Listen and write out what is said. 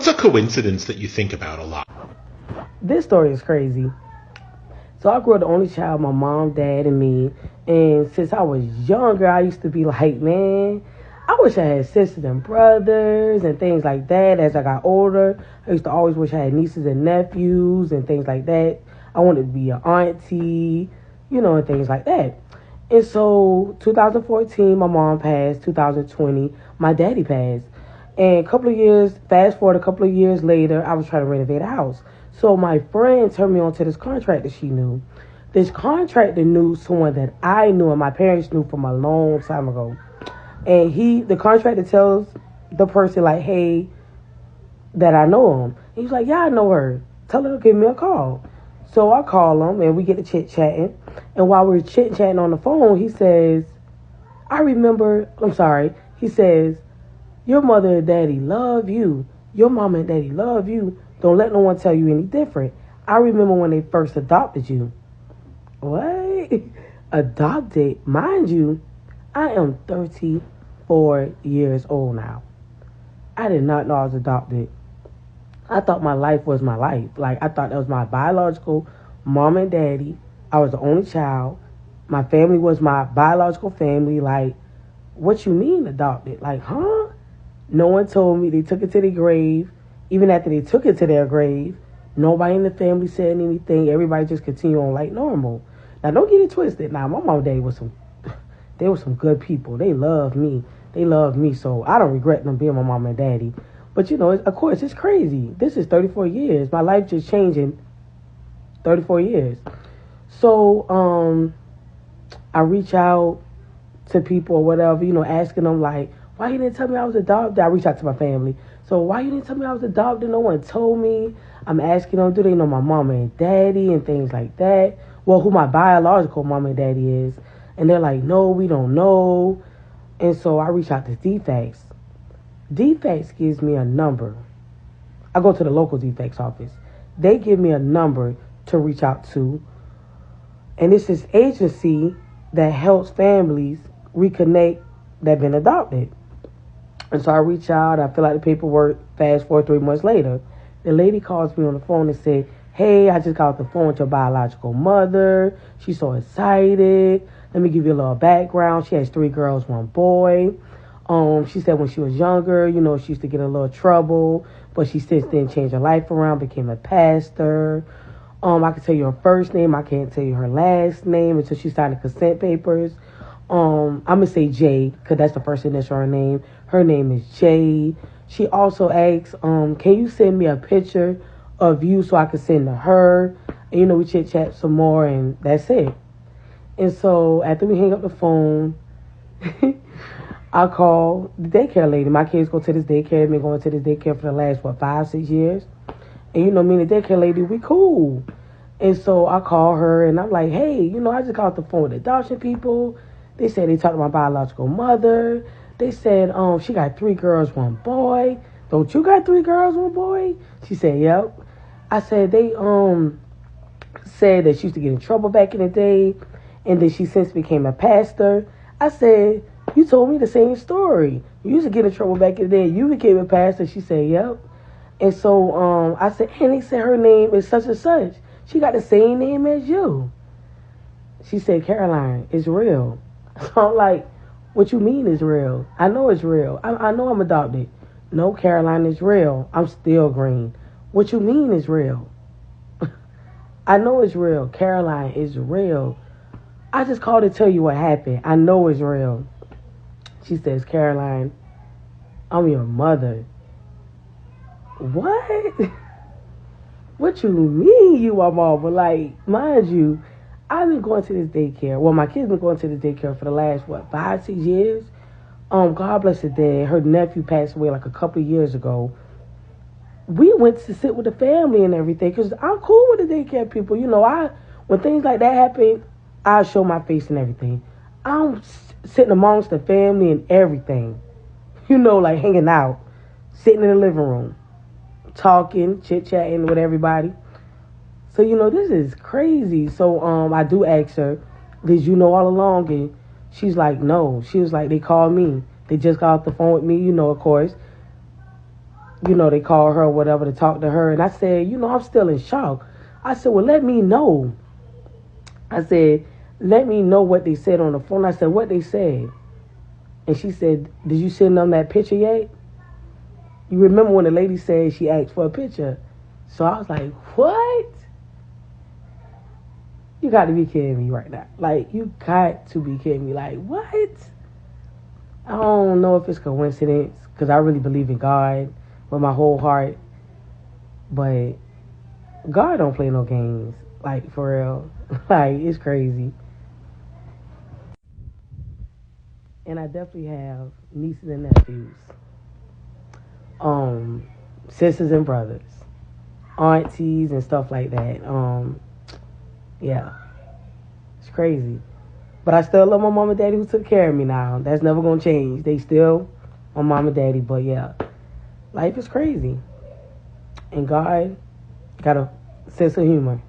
What's a coincidence that you think about a lot? This story is crazy. So I grew up the only child, my mom, dad, and me. And since I was younger, I used to be like, man, I wish I had sisters and brothers and things like that. As I got older, I used to always wish I had nieces and nephews and things like that. I wanted to be an auntie, and things like that. And so 2014, my mom passed. 2020, my daddy passed. And fast forward a couple of years later, I was trying to renovate a house. So my friend turned me on to this contractor she knew. This contractor knew someone that I knew and my parents knew from a long time ago. And the contractor tells the person like, hey, that I know him. He's like, yeah, I know her. Tell her to give me a call. So I call him and we get to chit-chatting. And while we're chit-chatting on the phone, he says, he says, your mother and daddy love you. Your mama and daddy love you. Don't let no one tell you any different. I remember when they first adopted you. What? Adopted? Mind you, I am 34 years old now. I did not know I was adopted. I thought my life was my life. Like, I thought that was my biological mom and daddy. I was the only child. My family was my biological family. Like, what you mean adopted? Like, huh? No one told me. They took it to their grave. Even after they took it to their grave, nobody in the family said anything. Everybody just continued on like normal. Now, don't get it twisted. Now, my mom and daddy they were some good people. They loved me. So I don't regret them being my mom and daddy. But, of course, it's crazy. This is 34 years. My life just changed in 34 years. So I reach out to people or whatever, asking them, like, why you didn't tell me I was adopted? I reach out to my family. So why you didn't tell me I was adopted? No one told me. I'm asking them, do they know my mama and daddy and things like that? Well, who my biological mama and daddy is. And they're like, no, we don't know. And so I reach out to DFACS. DFACS gives me a number. I go to the local DFACS office. They give me a number to reach out to. And it's this agency that helps families reconnect that have been adopted. And so I reach out, I fill out the paperwork, fast forward 3 months later. The lady calls me on the phone and said, hey, I just got off the phone with your biological mother. She's so excited. Let me give you a little background. She has 3 girls, 1 boy. She said when she was younger, she used to get in a little trouble, but she since then changed her life around, became a pastor. I can tell you her first name. I can't tell you her last name until she signed the consent papers. I'm going to say Jay, because that's the first initial of her name. Her name is Jay. She also asks, can you send me a picture of you so I can send to her? And, we chit-chat some more, and that's it. And so after we hang up the phone, I call the daycare lady. My kids go to this daycare. They've been going to this daycare for the last, 5, 6 years. And, me and the daycare lady, we cool. And so I call her, and I'm like, hey, I just got off the phone with the adoption people. They said they talked to my biological mother. They said she got 3 girls, 1 boy. Don't you got 3 girls, 1 boy? She said, yep. I said, they said that she used to get in trouble back in the day, and then she since became a pastor. I said, you told me the same story. You used to get in trouble back in the day. You became a pastor. She said, yep. And so I said, and they said her name is such and such. She got the same name as you. She said, Caroline, it's real. So I'm like, what you mean is real? I know it's real. I know I'm adopted. No, Caroline, is real. I'm still green. What you mean is real? I know it's real. Caroline, is real. I just called to tell you what happened. I know it's real. She says, Caroline, I'm your mother. What? What you mean you are mama? Like, mind you, I've been going to this daycare. Well, my kids been going to this daycare for the last, 5, 6 years? God bless her dad. Her nephew passed away like a couple of years ago. We went to sit with the family and everything because I'm cool with the daycare people. When things like that happen, I show my face and everything. I'm sitting amongst the family and everything. Like hanging out, sitting in the living room, talking, chit-chatting with everybody. So, this is crazy. So, I do ask her, did you know all along? And she's like, no. She was like, they called me. They just got off the phone with me, of course. they call her or whatever to talk to her. And I said, I'm still in shock. I said, well, let me know. I said, let me know what they said on the phone. I said, what they said. And she said, did you send them that picture yet? You remember when the lady said she asked for a picture? So I was like, what? You got to be kidding me right now. Like, you got to be kidding me. Like, what? I don't know if it's coincidence, because I really believe in God with my whole heart. But God don't play no games. Like, for real. Like, it's crazy. And I definitely have nieces and nephews. Sisters and brothers. Aunties and stuff like that. Yeah. It's crazy. But I still love my mom and daddy who took care of me now. That's never going to change. They still my mom and daddy. But yeah, life is crazy. And God got a sense of humor.